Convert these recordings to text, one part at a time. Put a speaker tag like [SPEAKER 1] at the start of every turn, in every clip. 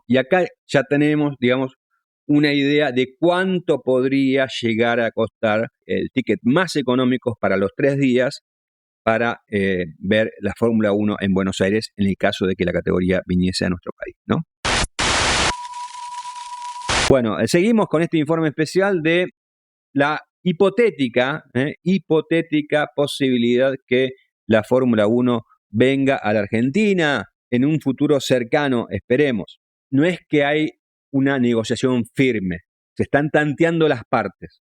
[SPEAKER 1] Y acá ya tenemos, digamos, una idea de cuánto podría llegar a costar el ticket más económico para los 3 días para ver la Fórmula 1 en Buenos Aires en el caso de que la categoría viniese a nuestro país, ¿no? Bueno, seguimos con este informe especial de la hipotética posibilidad que la Fórmula 1 venga a la Argentina en un futuro cercano, esperemos. No es que hay una negociación firme, se están tanteando las partes.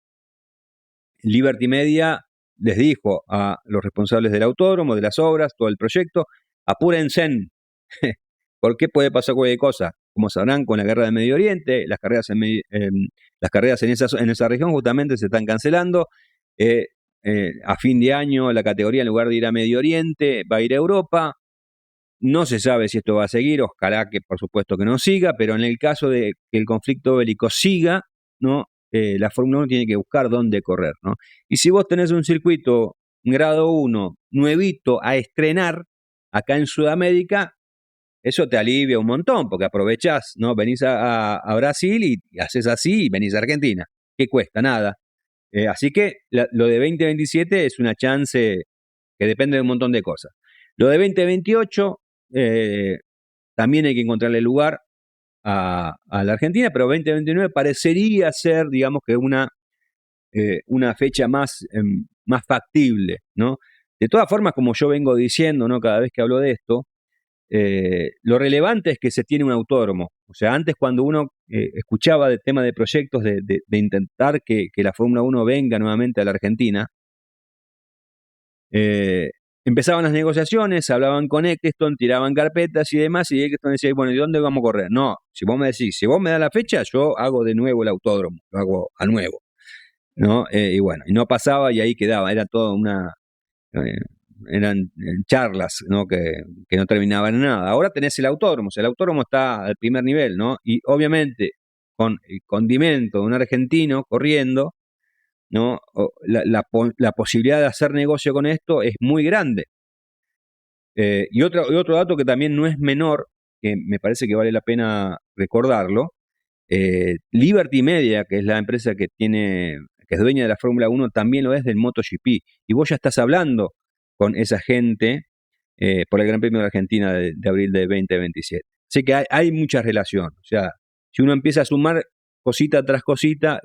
[SPEAKER 1] Liberty Media les dijo a los responsables del autódromo, de las obras, todo el proyecto, apúrense, porque puede pasar cualquier cosa. Como sabrán, con la guerra del Medio Oriente, las carreras en esa región justamente se están cancelando. A fin de año, la categoría, en lugar de ir a Medio Oriente, va a ir a Europa. No se sabe si esto va a seguir, ojalá que por supuesto que no siga, pero en el caso de que el conflicto bélico siga, ¿no? La Fórmula 1 tiene que buscar dónde correr, ¿no? Y si vos tenés un circuito grado 1, nuevito, a estrenar acá en Sudamérica, eso te alivia un montón, porque aprovechás, ¿no? Venís a Brasil y haces así y venís a Argentina. ¿Qué cuesta? Nada. Así que lo de 2027 es una chance que depende de un montón de cosas. Lo de 2028 también hay que encontrarle lugar a la Argentina, pero 2029 parecería ser, digamos, que una fecha más factible, ¿no? De todas formas, como yo vengo diciendo, ¿no? Cada vez que hablo de esto, lo relevante es que se tiene un autódromo. O sea, antes cuando uno escuchaba del tema de proyectos de intentar que la Fórmula 1 venga nuevamente a la Argentina, empezaban las negociaciones, hablaban con Eccleston, tiraban carpetas y demás, y Eccleston decía, bueno, ¿y dónde vamos a correr? No, si vos me decís, si vos me das la fecha, yo hago de nuevo el autódromo, lo hago a nuevo, ¿no? Y bueno, y no pasaba y ahí quedaba, era toda eh, eran charlas, ¿no? Que no terminaban en nada. Ahora tenés el autódromo, o sea, el autódromo está al primer nivel, ¿no? Y obviamente con el condimento de un argentino corriendo, ¿no? La posibilidad de hacer negocio con esto es muy grande. Y otro dato que también no es menor, que me parece que vale la pena recordarlo, Liberty Media, que es la empresa que es dueña de la Fórmula 1, también lo es del MotoGP. Y vos ya estás hablando con esa gente por el Gran Premio de Argentina de abril de 2027. Así que hay mucha relación. O sea, si uno empieza a sumar cosita tras cosita,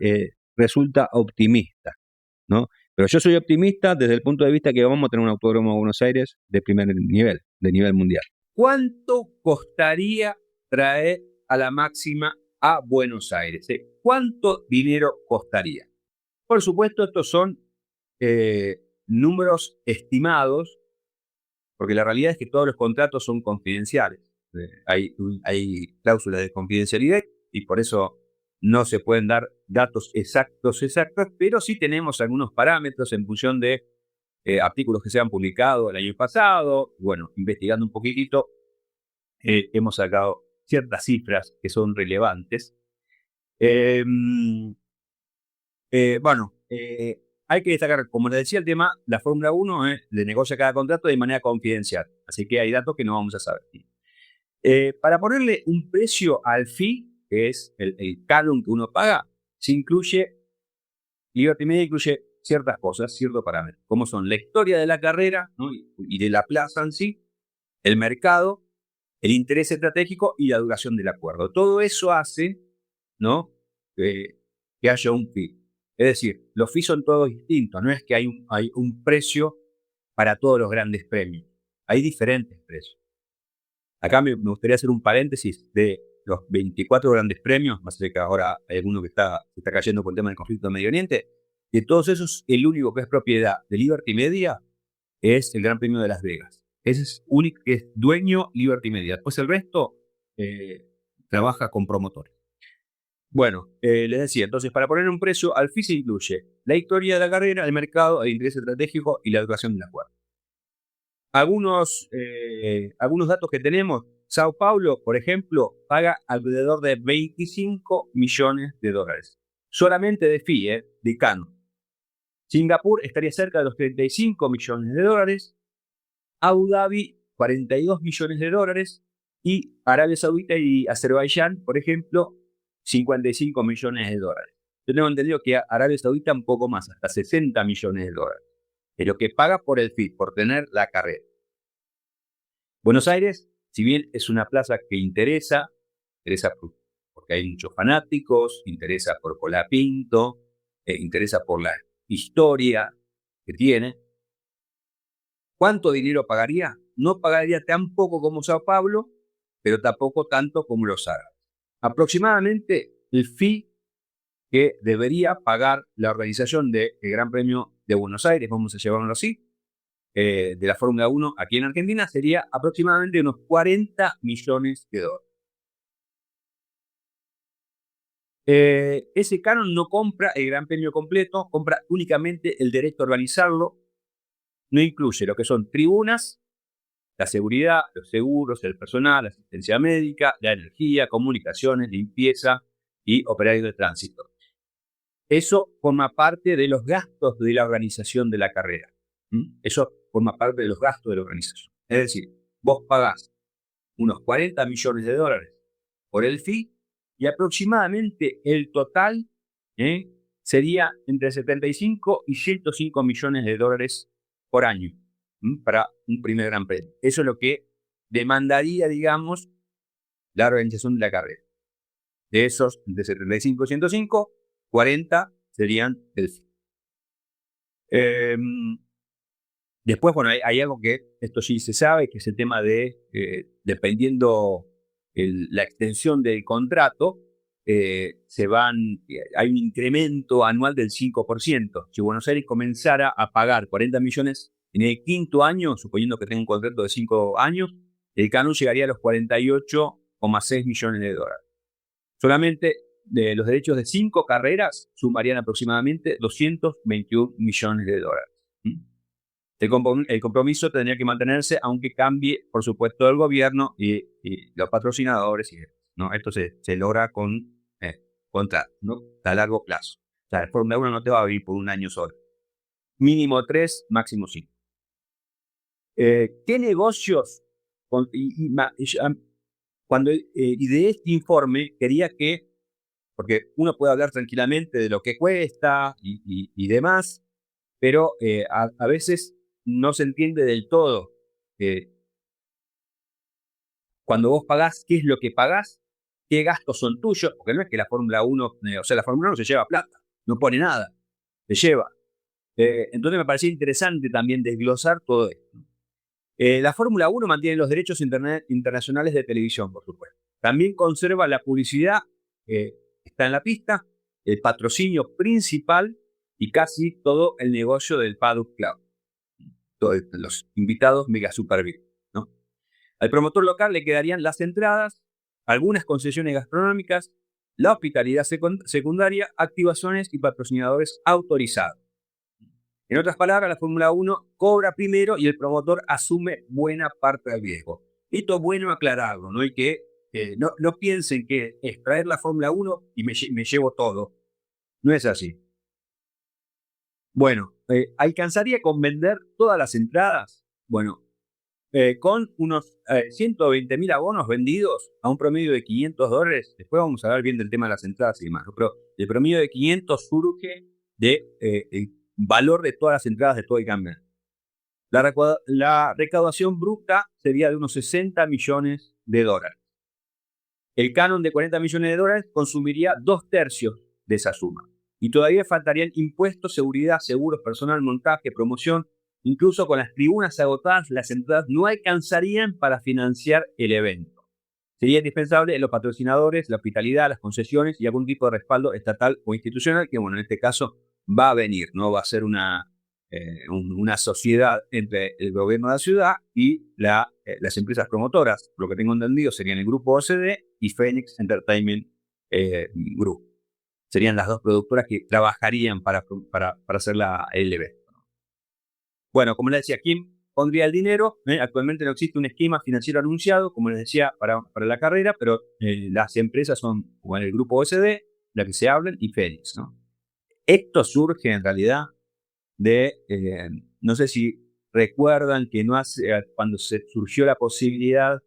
[SPEAKER 1] resulta optimista, ¿no? Pero yo soy optimista desde el punto de vista que vamos a tener un autódromo de Buenos Aires de primer nivel, de nivel mundial. ¿Cuánto costaría traer a la máxima a Buenos Aires? ¿Cuánto dinero costaría? Por supuesto, estos son números estimados, porque la realidad es que todos los contratos son confidenciales. Hay cláusulas de confidencialidad y por eso no se pueden dar datos exactos, pero sí tenemos algunos parámetros en función de artículos que se han publicado el año pasado. Bueno, investigando un poquitito, hemos sacado ciertas cifras que son relevantes. Hay que destacar, como les decía el tema, la Fórmula 1 le negocia cada contrato de manera confidencial, así que hay datos que no vamos a saber. Para ponerle un precio al fee, que es el canon que uno paga, se incluye, Liberty Media incluye ciertas cosas, ciertos parámetros, como son la historia de la carrera, ¿no? y de la plaza en sí, el mercado, el interés estratégico y la duración del acuerdo. Todo eso hace, ¿no? Que haya un fee. Es decir, los fees son todos distintos, no es que hay un precio para todos los grandes premios, hay diferentes precios. Acá me gustaría hacer un paréntesis de los 24 grandes premios, más allá de que ahora hay alguno que se está cayendo por el tema del conflicto de Medio Oriente. De todos esos, el único que es propiedad de Liberty Media es el Gran Premio de Las Vegas. Ese es único que es dueño Liberty Media. Después el resto trabaja con promotores. Bueno, les decía, entonces, para poner un precio, al FIS se incluye la historia de la carrera, el mercado, el interés estratégico y la duración del acuerdo. Algunos datos que tenemos: Sao Paulo, por ejemplo, paga alrededor de 25 millones de dólares. Solamente de fee, de canon. Singapur estaría cerca de los 35 millones de dólares. Abu Dhabi, 42 millones de dólares. y Arabia Saudita y Azerbaiyán, por ejemplo, 55 millones de dólares. Yo tengo entendido que Arabia Saudita un poco más, hasta 60 millones de dólares. Es lo que paga por el FIT, por tener la carrera. Buenos Aires, si bien es una plaza que interesa porque hay muchos fanáticos, interesa por Colapinto, interesa por la historia que tiene. ¿Cuánto dinero pagaría? No pagaría tan poco como Sao Paulo, pero tampoco tanto como los árabes. Aproximadamente el fee que debería pagar la organización del Gran Premio de Buenos Aires, vamos a llevarlo así, de la Fórmula 1 aquí en Argentina, sería aproximadamente unos 40 millones de dólares. Ese canon no compra el Gran Premio completo, compra únicamente el derecho a organizarlo, no incluye lo que son tribunas, la seguridad, los seguros, el personal, la asistencia médica, la energía, comunicaciones, limpieza y operarios de tránsito. Eso forma parte de los gastos de la organización de la carrera. Eso forma parte de los gastos de la organización. Es decir, vos pagás unos 40 millones de dólares por el fee y aproximadamente el total sería entre 75 y 105 millones de dólares por año para un primer Gran Premio. Eso es lo que demandaría, digamos, la organización de la carrera. De esos, de 75 y 105, 40 serían el fee. Después, bueno, hay algo que esto sí se sabe, que es el tema de, dependiendo la extensión del contrato, hay un incremento anual del 5%. Si Buenos Aires comenzara a pagar 40 millones en el quinto año, suponiendo que tenga un contrato de 5 años, el canon llegaría a los 48,6 millones de dólares. Solamente de los derechos de 5 carreras sumarían aproximadamente 221 millones de dólares. El compromiso tendría que mantenerse, aunque cambie, por supuesto, el gobierno y los patrocinadores. ¿no? Esto se logra con contratos, ¿no? A largo plazo. O sea, la Fórmula 1 no te va a vivir por un año solo. Mínimo 3, máximo 5. ¿Qué negocios? Cuando ideé este informe, quería que, porque uno puede hablar tranquilamente de lo que cuesta y demás, pero a veces no se entiende del todo cuando vos pagás, qué es lo que pagás, qué gastos son tuyos, porque no es que la Fórmula 1, la Fórmula 1 se lleva plata, no pone nada, se lleva. Entonces me parecía interesante también desglosar todo esto. La Fórmula 1 mantiene los derechos internacionales de televisión, por supuesto. También conserva la publicidad, está en la pista, el patrocinio principal y casi todo el negocio del Paddock Club. Todos los invitados mega super VIP, ¿no? Al promotor local le quedarían las entradas, algunas concesiones gastronómicas, la hospitalidad secundaria, activaciones y patrocinadores autorizados. En otras palabras, la Fórmula 1 cobra primero y el promotor asume buena parte del riesgo. Esto es bueno aclararlo, ¿no? Y que no piensen que es traer la Fórmula 1 y me llevo todo. No es así. Bueno, ¿alcanzaría con vender todas las entradas? Bueno, con unos 120.000 abonos vendidos a un promedio de $500. Después vamos a hablar bien del tema de las entradas y demás, ¿no? Pero el promedio de 500 surge del valor de todas las entradas de todo el campeonato. La recaudación bruta sería de unos 60 millones de dólares. El canon de 40 millones de dólares consumiría 2/3 de esa suma. Y todavía faltarían impuestos, seguridad, seguros, personal, montaje, promoción. Incluso con las tribunas agotadas, las entradas no alcanzarían para financiar el evento. Sería indispensable los patrocinadores, la hospitalidad, las concesiones y algún tipo de respaldo estatal o institucional, que bueno, en este caso va a venir, no va a ser una sociedad entre el gobierno de la ciudad y las empresas promotoras. Lo que tengo entendido serían el grupo OCD y Phoenix Entertainment Group. Serían las dos productoras que trabajarían para hacer el evento. Bueno, como les decía, ¿quién pondría el dinero? Actualmente no existe un esquema financiero anunciado, como les decía, para la carrera, pero las empresas son como el grupo OSD, la que se hablan, y Phoenix, ¿no? Esto surge en realidad de, no sé si recuerdan que cuando se surgió la posibilidad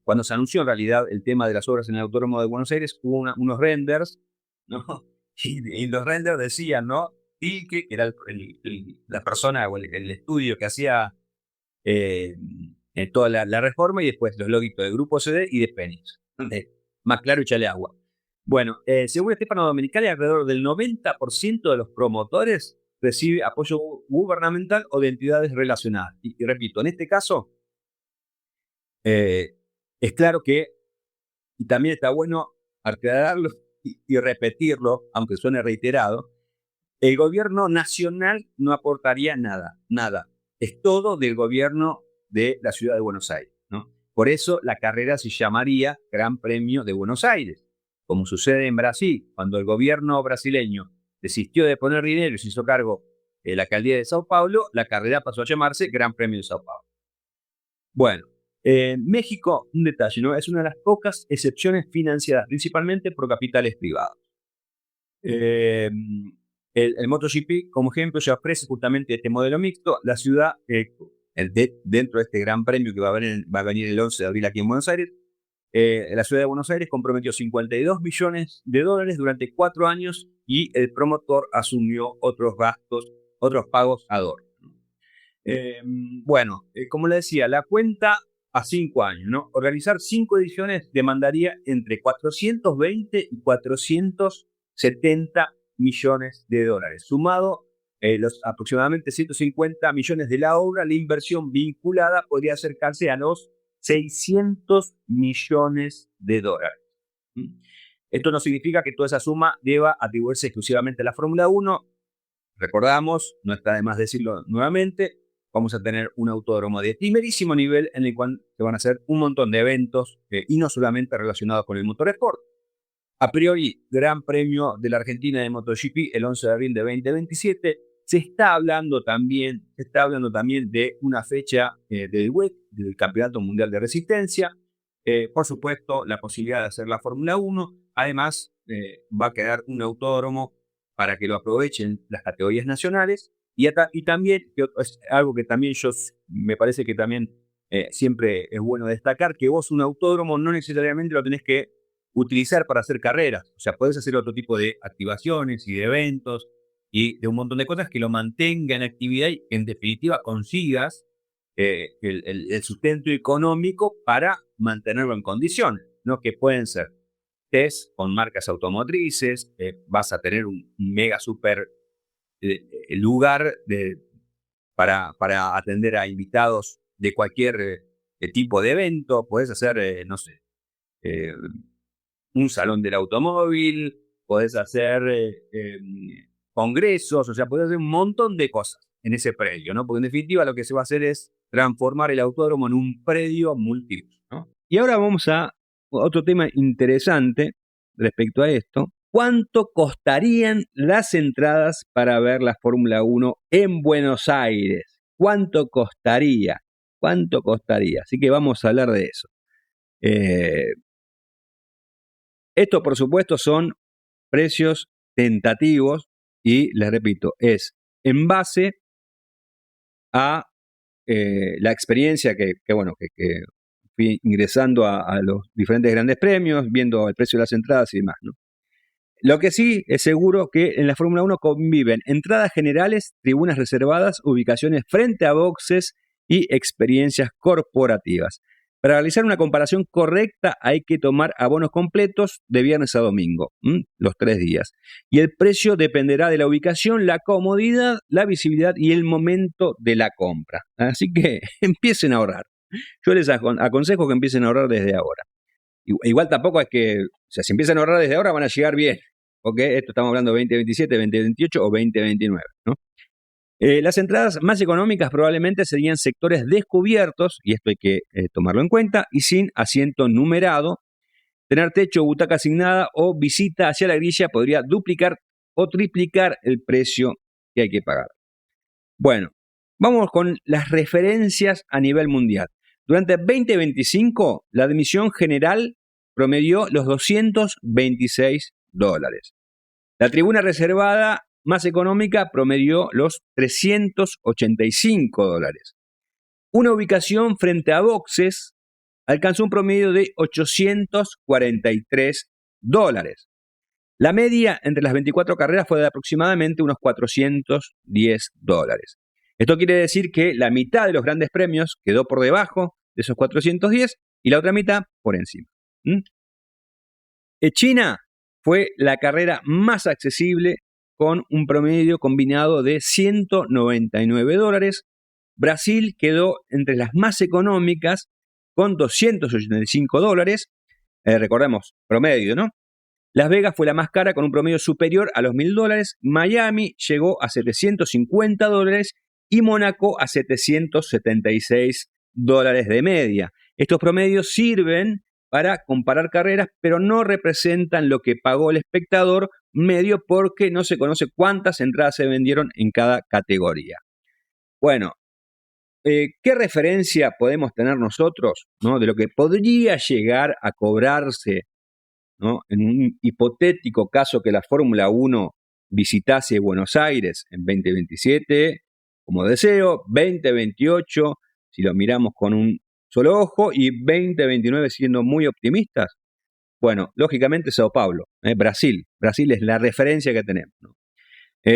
[SPEAKER 1] cuando se anunció en realidad el tema de las obras en el Autódromo de Buenos Aires, hubo unos renders, ¿no? Y los renders decían, ¿no? Y que era la persona o el estudio que hacía toda la reforma, y después los logitos de Grupo CD y de Penis. Más claro, echale agua. Bueno, según Stefano Domenicali, alrededor del 90% de los promotores recibe apoyo gubernamental o de entidades relacionadas. Y repito, en este caso, es claro que, y también está bueno aclararlo y repetirlo, aunque suene reiterado, el gobierno nacional no aportaría nada. Es todo del gobierno de la ciudad de Buenos Aires, ¿no? Por eso la carrera se llamaría Gran Premio de Buenos Aires. Como sucede en Brasil, cuando el gobierno brasileño desistió de poner dinero y se hizo cargo de la alcaldía de Sao Paulo, la carrera pasó a llamarse Gran Premio de Sao Paulo. Bueno, México, un detalle, ¿no? Es una de las pocas excepciones financiadas principalmente por capitales privados. El MotoGP, como ejemplo, ya ofrece justamente este modelo mixto. La ciudad, dentro de este gran premio que va a venir el 11 de abril aquí en Buenos Aires, la ciudad de Buenos Aires comprometió $52 millones durante 4 años y el promotor asumió otros gastos, otros pagos ad hoc. Bueno, como le decía, la cuenta a 5 años, ¿no? Organizar 5 ediciones demandaría entre 420 y 470 millones de dólares. Sumado los aproximadamente 150 millones de la obra, la inversión vinculada podría acercarse a los 600 millones de dólares. Esto no significa que toda esa suma deba atribuirse exclusivamente a la Fórmula 1. Recordamos, no está de más decirlo nuevamente, vamos a tener un autódromo de primerísimo nivel en el cual se van a hacer un montón de eventos y no solamente relacionados con el motorsport. A priori, Gran Premio de la Argentina de MotoGP el 11 de abril de 2027. Se está hablando también de una fecha del WEC, del Campeonato Mundial de Resistencia. Por supuesto, la posibilidad de hacer la Fórmula 1. Además, va a quedar un autódromo para que lo aprovechen las categorías nacionales. Y también, que es algo que también me parece que también siempre es bueno destacar, que vos un autódromo no necesariamente lo tenés que utilizar para hacer carreras. O sea, podés hacer otro tipo de activaciones y de eventos y de un montón de cosas que lo mantenga en actividad y en definitiva consigas el sustento económico para mantenerlo en condiciones, ¿no? Que pueden ser test con marcas automotrices, vas a tener un mega super lugar para atender a invitados de cualquier tipo de evento. Podés hacer, no sé, un salón del automóvil, podés hacer congresos, o sea, podés hacer un montón de cosas en ese predio, ¿no? Porque en definitiva lo que se va a hacer es transformar el autódromo en un predio multiuso, ¿no? Y ahora vamos a otro tema interesante respecto a esto. ¿Cuánto costarían las entradas para ver la Fórmula 1 en Buenos Aires? ¿Cuánto costaría? ¿Cuánto costaría? Así que vamos a hablar de eso. Esto, por supuesto, son precios tentativos y, les repito, es en base a la experiencia que fui ingresando a los diferentes grandes premios, viendo el precio de las entradas y demás, ¿no? Lo que sí es seguro que en la Fórmula 1 conviven entradas generales, tribunas reservadas, ubicaciones frente a boxes y experiencias corporativas. Para realizar una comparación correcta hay que tomar abonos completos de viernes a domingo, los 3 días. Y el precio dependerá de la ubicación, la comodidad, la visibilidad y el momento de la compra. Así que empiecen a ahorrar. Yo les aconsejo que empiecen a ahorrar desde ahora. Igual tampoco es que, o sea, si empiezan a ahorrar desde ahora van a llegar bien. ¿Ok? Esto estamos hablando de 2027, 2028 o 2029, ¿no? Las entradas más económicas probablemente serían sectores descubiertos, y esto hay que tomarlo en cuenta, y sin asiento numerado. Tener techo o butaca asignada o visita hacia la grilla podría duplicar o triplicar el precio que hay que pagar. Bueno, vamos con las referencias a nivel mundial. Durante 2025, la admisión general promedió los $226. La tribuna reservada más económica promedió los $385. Una ubicación frente a boxes alcanzó un promedio de $843. La media entre las 24 carreras fue de aproximadamente unos $410. Esto quiere decir que la mitad de los grandes premios quedó por debajo de esos 410 y la otra mitad por encima. China fue la carrera más accesible con un promedio combinado de $199. Brasil quedó entre las más económicas con $285. Recordemos, promedio, ¿no? Las Vegas fue la más cara con un promedio superior a los $1.000. Miami llegó a $750 y Mónaco a $776 de media. Estos promedios sirven para comparar carreras, pero no representan lo que pagó el espectador medio porque no se conoce cuántas entradas se vendieron en cada categoría. Bueno, ¿qué referencia podemos tener nosotros, ¿no?, de lo que podría llegar a cobrarse, ¿no?, en un hipotético caso que la Fórmula 1 visitase Buenos Aires en 2027, como deseo, 2028, si lo miramos con un solo ojo, y 2029 siendo muy optimistas? Bueno, lógicamente Sao Paulo, Brasil. Brasil es la referencia que tenemos, ¿no?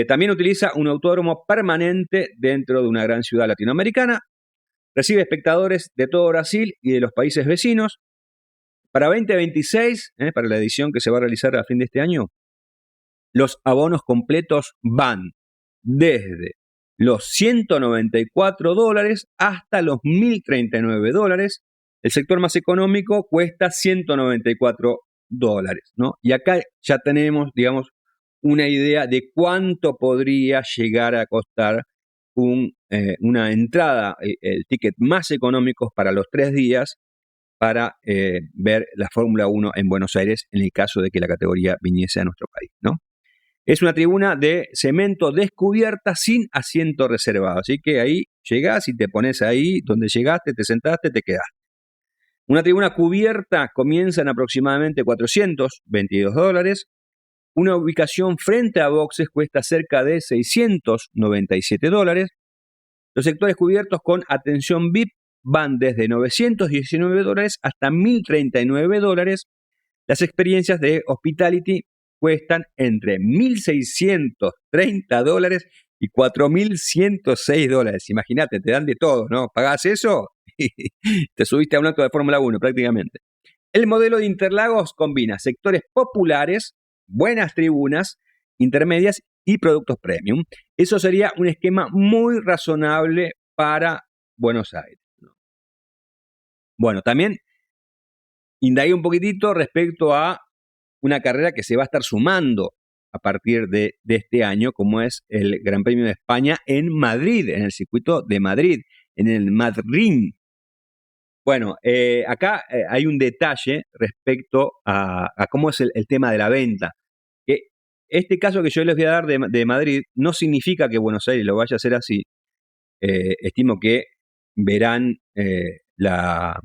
[SPEAKER 1] También utiliza un autódromo permanente dentro de una gran ciudad latinoamericana. Recibe espectadores de todo Brasil y de los países vecinos. Para 2026, para la edición que se va a realizar a fin de este año, los abonos completos van desde los $194 hasta los $1.039. El sector más económico cuesta $194, ¿no? Y acá ya tenemos, digamos, una idea de cuánto podría llegar a costar una entrada, el ticket más económico para los 3 días para ver la Fórmula 1 en Buenos Aires en el caso de que la categoría viniese a nuestro país, ¿no? Es una tribuna de cemento descubierta sin asiento reservado, así que ahí llegás y te pones ahí donde llegaste, te sentaste, te quedaste. Una tribuna cubierta comienza en aproximadamente $422. Una ubicación frente a boxes cuesta cerca de $697. Los sectores cubiertos con atención VIP van desde $919 hasta $1.039. Las experiencias de hospitality cuestan entre $1.630 y $4.106. Imagínate, te dan de todo, ¿no? Pagás eso y te subiste a un auto de Fórmula 1 prácticamente. El modelo de Interlagos combina sectores populares, buenas tribunas, intermedias y productos premium. Eso sería un esquema muy razonable para Buenos Aires, ¿no? Bueno, también indagué un poquitito respecto a una carrera que se va a estar sumando a partir de este año, como es el Gran Premio de España en Madrid, en el circuito de Madrid, en el Madrid. Bueno, acá hay un detalle respecto a cómo es el tema de la venta. Que este caso que yo les voy a dar de Madrid no significa que Buenos Aires lo vaya a hacer así. Estimo que verán la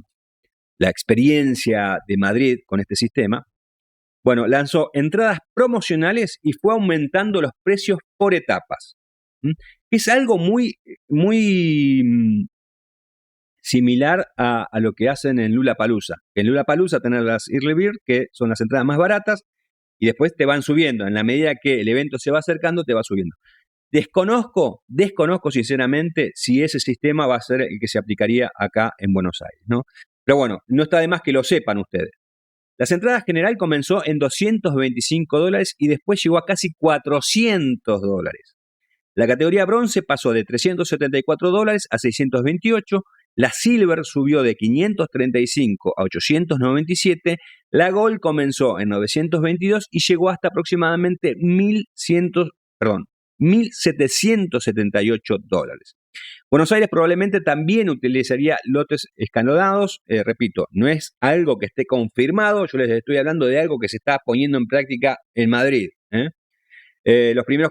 [SPEAKER 1] experiencia de Madrid con este sistema. Bueno, lanzó entradas promocionales y fue aumentando los precios por etapas. Es algo muy, muy similar a lo que hacen en Lollapalooza. En Lollapalooza tenés las Early Bird, que son las entradas más baratas, y después te van subiendo. En la medida que el evento se va acercando, te va subiendo. Desconozco sinceramente si ese sistema va a ser el que se aplicaría acá en Buenos Aires, ¿no? Pero bueno, no está de más que lo sepan ustedes. Las entradas general comenzó en $225 y después llegó a casi $400. La categoría bronce pasó de $374 a $628. La silver subió de $535 a $897. La gold comenzó en $922 y llegó hasta aproximadamente $1.778. Buenos Aires probablemente también utilizaría lotes escalonados. Repito, no es algo que esté confirmado, yo les estoy hablando de algo que se está poniendo en práctica en Madrid. Los primeros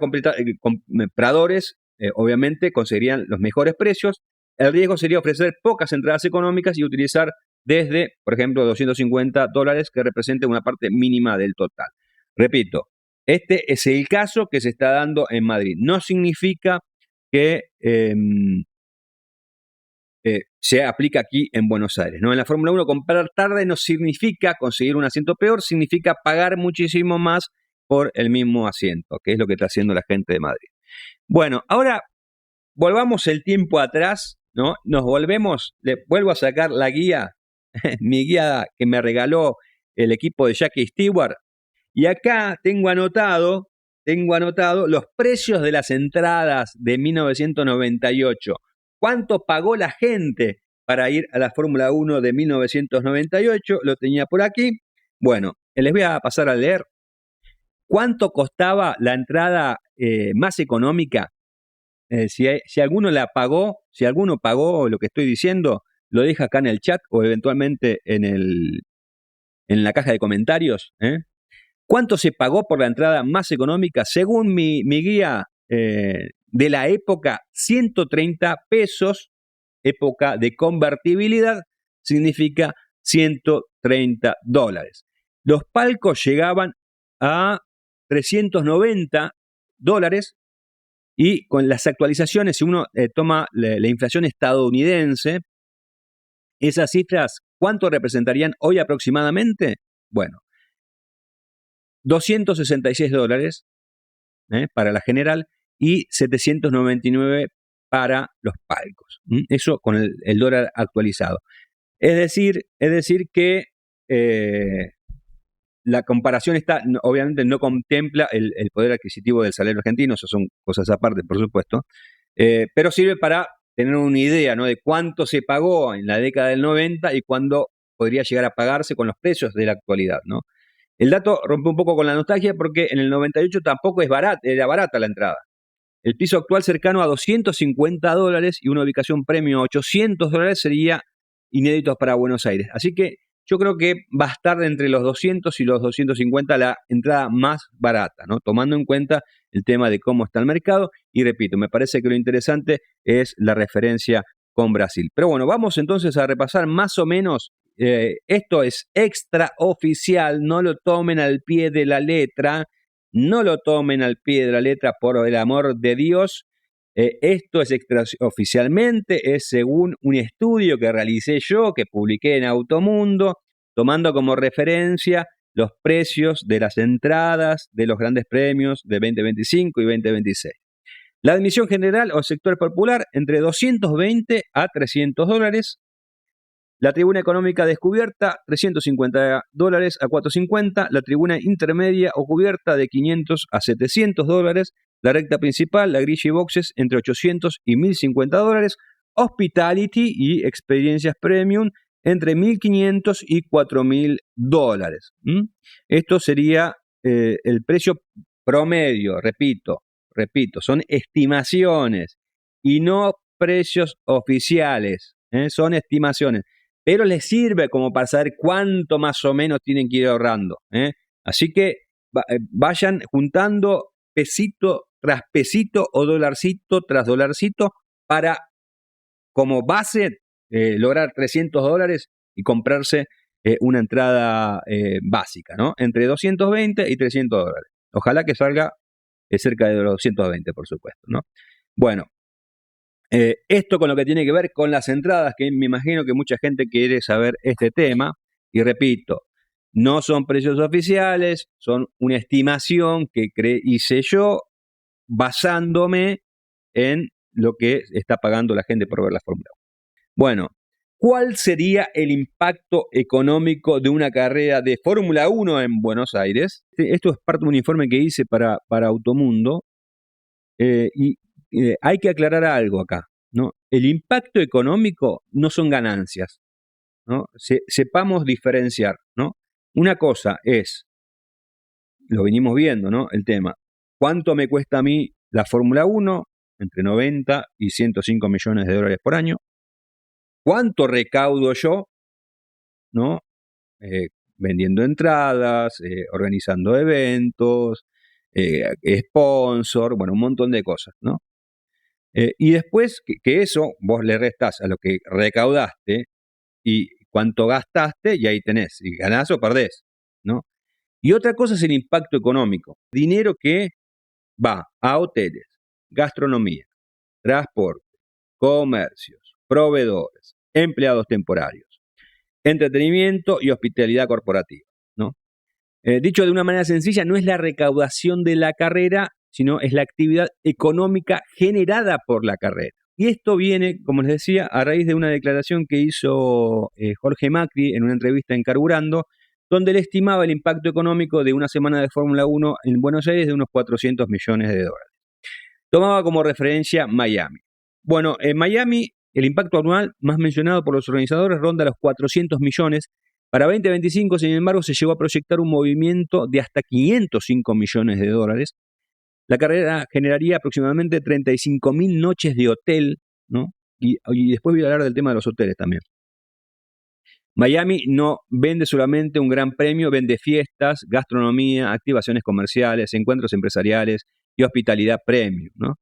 [SPEAKER 1] compradores, obviamente, conseguirían los mejores precios. El riesgo sería ofrecer pocas entradas económicas y utilizar desde, por ejemplo, $250, que represente una parte mínima del total. Repito, este es el caso que se está dando en Madrid. No significa que se aplica aquí en Buenos Aires, ¿no? En la Fórmula 1 comprar tarde no significa conseguir un asiento peor, significa pagar muchísimo más por el mismo asiento, que es lo que está haciendo la gente de Madrid. Bueno, ahora volvamos el tiempo atrás, ¿no? Le vuelvo a sacar la guía, mi guía que me regaló el equipo de Jackie Stewart, y acá tengo anotado los precios de las entradas de 1998. ¿Cuánto pagó la gente para ir a la Fórmula 1 de 1998? Lo tenía por aquí. Bueno, les voy a pasar a leer. ¿Cuánto costaba la entrada más económica? Si alguno la pagó, si alguno pagó lo que estoy diciendo, lo deja acá en el chat o eventualmente en la caja de comentarios. ¿Cuánto se pagó por la entrada más económica? Según mi guía de la época, 130 pesos, época de convertibilidad, significa $130. Los palcos llegaban a $390 y con las actualizaciones, si uno toma la inflación estadounidense, esas cifras, ¿cuánto representarían hoy aproximadamente? Bueno, $266 para la general y 799 para los palcos. Eso con el dólar actualizado. Es decir que la comparación obviamente no contempla el poder adquisitivo del salario argentino, eso son cosas aparte, por supuesto, pero sirve para tener una idea, ¿no?, de cuánto se pagó en la década del 90 y cuándo podría llegar a pagarse con los precios de la actualidad, ¿no? El dato rompe un poco con la nostalgia porque en el 98 tampoco era barata la entrada. El piso actual cercano a $250 y una ubicación premio a $800 sería inéditos para Buenos Aires. Así que yo creo que va a estar entre los 200 y los 250 la entrada más barata, ¿no? Tomando en cuenta el tema de cómo está el mercado. Y repito, me parece que lo interesante es la referencia con Brasil. Pero bueno, vamos entonces a repasar más o menos. Esto es extraoficial, no lo tomen al pie de la letra. No lo tomen al pie de la letra, por el amor de Dios. Esto es extraoficialmente, es según un estudio que realicé yo, que publiqué en Automundo, tomando como referencia los precios de las entradas de los grandes premios de 2025 y 2026. La admisión general o sector popular entre $220 a $300. La tribuna económica descubierta, $350 a $450. La tribuna intermedia o cubierta, de $500 a $700. La recta principal, la grilla y boxes, entre $800 y $1.050. Hospitality y experiencias premium, entre $1.500 y $4.000. Esto sería el precio promedio, repito, son estimaciones y no precios oficiales, son estimaciones. Pero les sirve como para saber cuánto más o menos tienen que ir ahorrando. Así que vayan juntando pesito tras pesito o dolarcito tras dolarcito para, como base, lograr $300 y comprarse una entrada básica, ¿no? Entre 220 y $300. Ojalá que salga cerca de los 220, por supuesto, ¿no? Bueno, esto con lo que tiene que ver con las entradas, que me imagino que mucha gente quiere saber este tema, y repito, no son precios oficiales, son una estimación que hice yo basándome en lo que está pagando la gente por ver la Fórmula 1. Bueno, ¿cuál sería el impacto económico de una carrera de Fórmula 1 en Buenos Aires? Esto es parte de un informe que hice para Automundo, y hay que aclarar algo acá, ¿no? El impacto económico no son ganancias, ¿no? Sepamos diferenciar, ¿no? Una cosa es, lo venimos viendo, ¿no?, el tema, ¿cuánto me cuesta a mí la Fórmula 1? Entre 90 y 105 millones de dólares por año. ¿Cuánto recaudo yo, ¿no? Vendiendo entradas, organizando eventos, sponsor, bueno, un montón de cosas, ¿no? Y después que eso vos le restás a lo que recaudaste y cuánto gastaste, y ahí tenés, si ganás o perdés, ¿no? Y otra cosa es el impacto económico, dinero que va a hoteles, gastronomía, transporte, comercios, proveedores, empleados temporarios, entretenimiento y hospitalidad corporativa, ¿no? Dicho de una manera sencilla, no es la recaudación de la carrera, sino es la actividad económica generada por la carrera. Y esto viene, como les decía, a raíz de una declaración que hizo Jorge Macri en una entrevista en Carburando, donde él estimaba el impacto económico de una semana de Fórmula 1 en Buenos Aires de unos 400 millones de dólares. Tomaba como referencia Miami. Bueno, en Miami el impacto anual más mencionado por los organizadores ronda los 400 millones. Para 2025, sin embargo, se llegó a proyectar un movimiento de hasta 505 millones de dólares. La carrera generaría aproximadamente 35.000 noches de hotel, ¿no? Y después voy a hablar del tema de los hoteles también. Miami no vende solamente un gran premio, vende fiestas, gastronomía, activaciones comerciales, encuentros empresariales y hospitalidad premium, ¿no?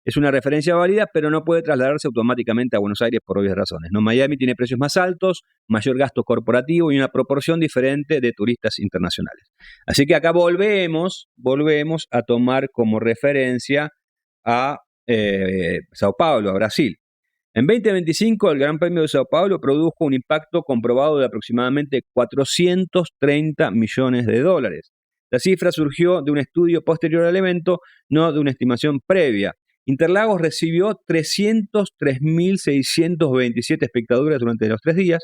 [SPEAKER 1] Es una referencia válida, pero no puede trasladarse automáticamente a Buenos Aires por obvias razones, ¿no? Miami tiene precios más altos, mayor gasto corporativo y una proporción diferente de turistas internacionales. Así que acá volvemos a tomar como referencia a Sao Paulo, a Brasil. En 2025, el Gran Premio de Sao Paulo produjo un impacto comprobado de aproximadamente 430 millones de dólares. La cifra surgió de un estudio posterior al evento, no de una estimación previa. Interlagos recibió 303.627 espectadores durante los 3 días.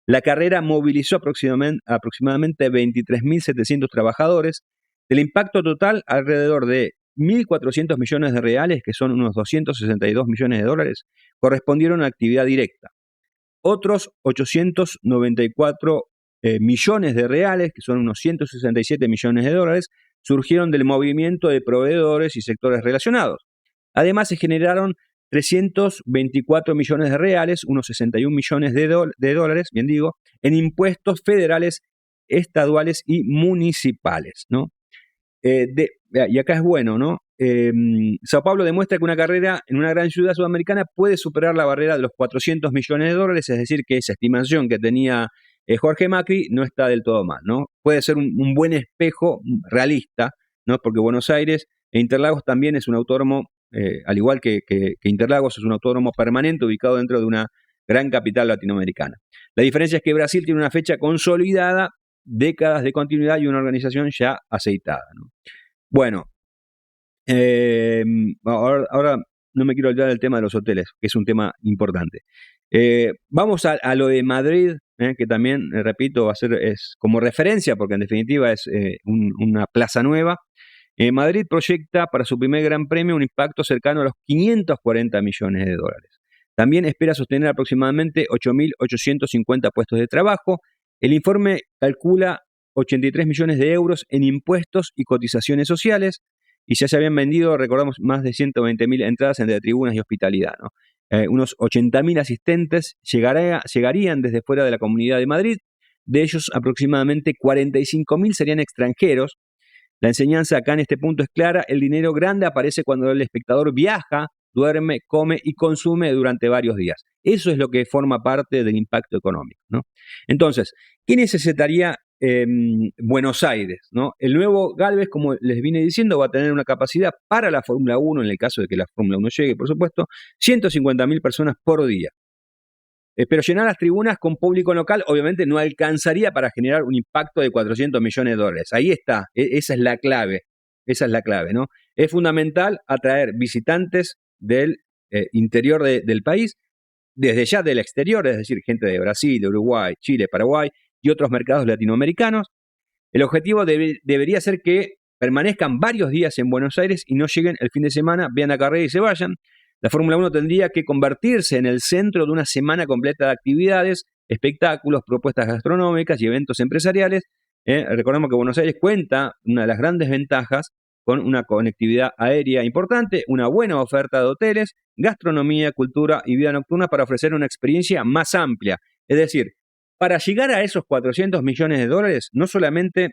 [SPEAKER 1] La carrera movilizó aproximadamente 23.700 trabajadores. Del impacto total, alrededor de 1.400 millones de reales, que son unos 262 millones de dólares, correspondieron a actividad directa. Otros 894 millones de reales, que son unos 167 millones de dólares, surgieron del movimiento de proveedores y sectores relacionados. Además, se generaron 324 millones de reales, unos 61 millones de dólares, bien digo, en impuestos federales, estaduales y municipales, ¿no? Y acá es bueno, ¿no? Sao Paulo demuestra que una carrera en una gran ciudad sudamericana puede superar la barrera de los 400 millones de dólares, es decir, que esa estimación que tenía Jorge Macri no está del todo mal, ¿no? Puede ser un buen espejo realista, ¿no? Porque Buenos Aires e Interlagos también es un autódromo, al igual que Interlagos es un autódromo permanente ubicado dentro de una gran capital latinoamericana. La diferencia es que Brasil tiene una fecha consolidada, décadas de continuidad y una organización ya aceitada, ¿no? Bueno, ahora no me quiero olvidar del tema de los hoteles, que es un tema importante. Vamos a lo de Madrid, que también, repito, es como referencia, porque en definitiva es una plaza nueva. Madrid proyecta para su primer Gran Premio un impacto cercano a los 540 millones de dólares. También espera sostener aproximadamente 8.850 puestos de trabajo. El informe calcula 83 millones de euros en impuestos y cotizaciones sociales, y ya se habían vendido, recordamos, más de 120.000 entradas entre tribunas y hospitalidad, ¿no? Unos 80.000 asistentes llegarían desde fuera de la Comunidad de Madrid. De ellos, aproximadamente 45.000 serían extranjeros. La enseñanza acá en este punto es clara: el dinero grande aparece cuando el espectador viaja, duerme, come y consume durante varios días. Eso es lo que forma parte del impacto económico, ¿no? Entonces, ¿qué necesitaría Buenos Aires, ¿no? El nuevo Galvez, como les vine diciendo, va a tener una capacidad para la Fórmula 1, en el caso de que la Fórmula 1 llegue, por supuesto, 150.000 personas por día. Pero llenar las tribunas con público local obviamente no alcanzaría para generar un impacto de 400 millones de dólares. Ahí está, esa es la clave, ¿no? Es fundamental atraer visitantes del interior del país, desde ya del exterior, es decir, gente de Brasil, de Uruguay, Chile, Paraguay y otros mercados latinoamericanos. El objetivo debería ser que permanezcan varios días en Buenos Aires y no lleguen el fin de semana, vean la carrera y se vayan. La Fórmula 1 tendría que convertirse en el centro de una semana completa de actividades, espectáculos, propuestas gastronómicas y eventos empresariales. Recordemos que Buenos Aires cuenta, una de las grandes ventajas, con una conectividad aérea importante, una buena oferta de hoteles, gastronomía, cultura y vida nocturna para ofrecer una experiencia más amplia. Es decir, para llegar a esos 400 millones de dólares, no solamente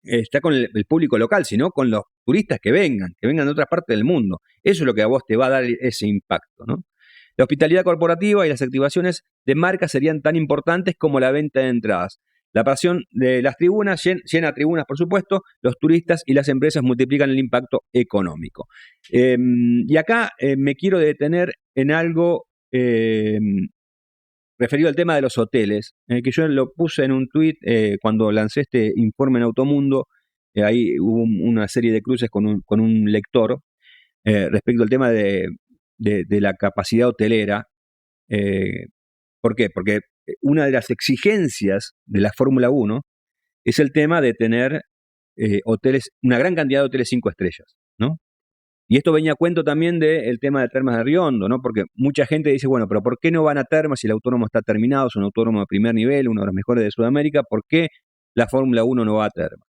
[SPEAKER 1] está con el público local, sino con los turistas que vengan de otras partes del mundo. Eso es lo que a vos te va a dar ese impacto, ¿no? La hospitalidad corporativa y las activaciones de marca serían tan importantes como la venta de entradas. La pasión de las tribunas llena tribunas, por supuesto, los turistas y las empresas multiplican el impacto económico. Y acá me quiero detener en algo referido al tema de los hoteles, que yo lo puse en un tuit cuando lancé este informe en Automundo. Ahí hubo una serie de cruces con un lector respecto al tema de la capacidad hotelera. ¿Por qué? Porque una de las exigencias de la Fórmula 1 es el tema de tener hoteles, una gran cantidad de hoteles 5 estrellas, ¿no? Y esto venía a cuento también del tema de Termas de Riondo, ¿no? Porque mucha gente dice, bueno, pero ¿por qué no van a Termas si el autódromo está terminado? Es un autódromo de primer nivel, uno de los mejores de Sudamérica. ¿Por qué la Fórmula 1 no va a Termas?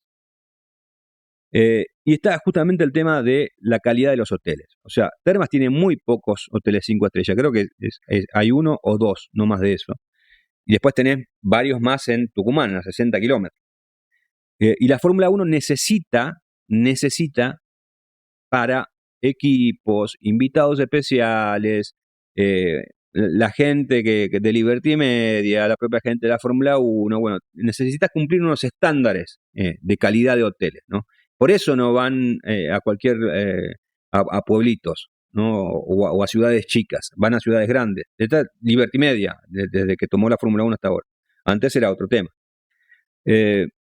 [SPEAKER 1] Y está justamente el tema de la calidad de los hoteles. O sea, Termas tiene muy pocos hoteles 5 estrellas. Creo que hay uno o dos, no más de eso. Y después tenés varios más en Tucumán, a 60 kilómetros. Y la Fórmula 1 necesita para equipos, invitados especiales, la gente de Liberty Media, la propia gente de la Fórmula 1, bueno, necesitas cumplir unos estándares de calidad de hoteles, ¿no? Por eso no van a cualquier, a pueblitos, ¿no? O a ciudades chicas, van a ciudades grandes. Está Liberty Media, desde que tomó la Fórmula 1 hasta ahora. Antes era otro tema.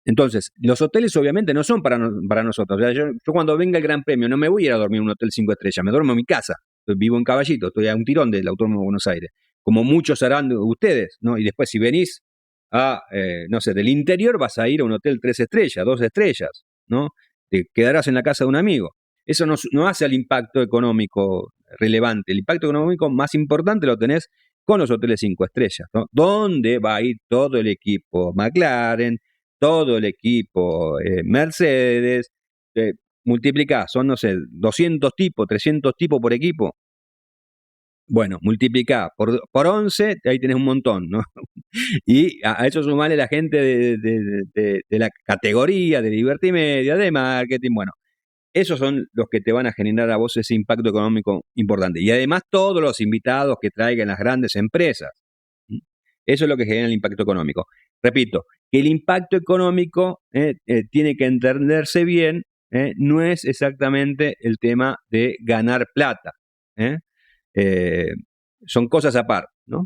[SPEAKER 1] Entonces, los hoteles obviamente no son para nosotros. O sea, yo cuando venga el Gran Premio no me voy a ir a dormir en un hotel 5 estrellas, me duermo en mi casa. Vivo en Caballito, estoy a un tirón del Autódromo de Buenos Aires, como muchos harán ustedes, ¿no? Y después si venís no sé, del interior vas a ir a un hotel 3 estrellas, 2 estrellas, ¿no? Te quedarás en la casa de un amigo. Eso no hace al impacto económico relevante. El impacto económico más importante lo tenés con los hoteles 5 estrellas, ¿no? Donde va a ir todo el equipo McLaren, todo el equipo Mercedes, multiplicá, son, no sé, 200 tipos, 300 tipos por equipo. Bueno, multiplicá por 11, ahí tenés un montón, ¿no? Y a eso sumarle la gente de la categoría, de Liberty Media, de marketing, bueno, esos son los que te van a generar a vos ese impacto económico importante. Y además todos los invitados que traigan las grandes empresas. Eso es lo que genera el impacto económico. Repito, que el impacto económico tiene que entenderse bien, no es exactamente el tema de ganar plata. ¿eh? Son cosas aparte, ¿no?